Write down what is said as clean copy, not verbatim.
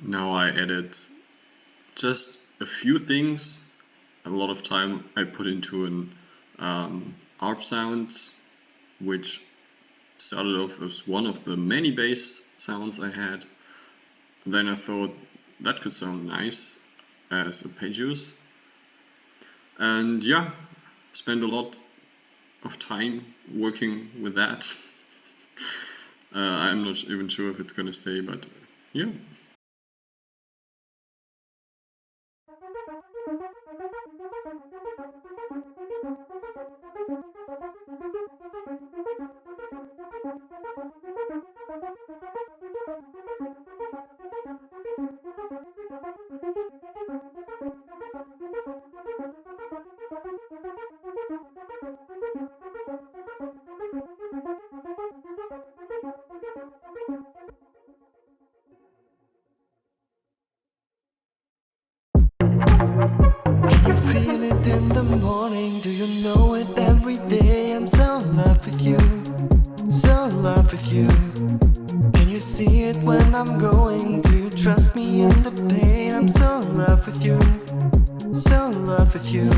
Now I added just a few things. A lot of time I put into an ARP sound, which started off as one of the many bass sounds I had. Then I thought that could sound nice as arpeggios. And yeah, spent a lot of time working with that. I'm not even sure if it's gonna stay, but yeah. Can you feel it in the morning? Do you know it every day? I'm so in love with you, so in love with you. Can you see it when I'm going? Do you trust me in the pain? I'm so in love with you, so in love with you.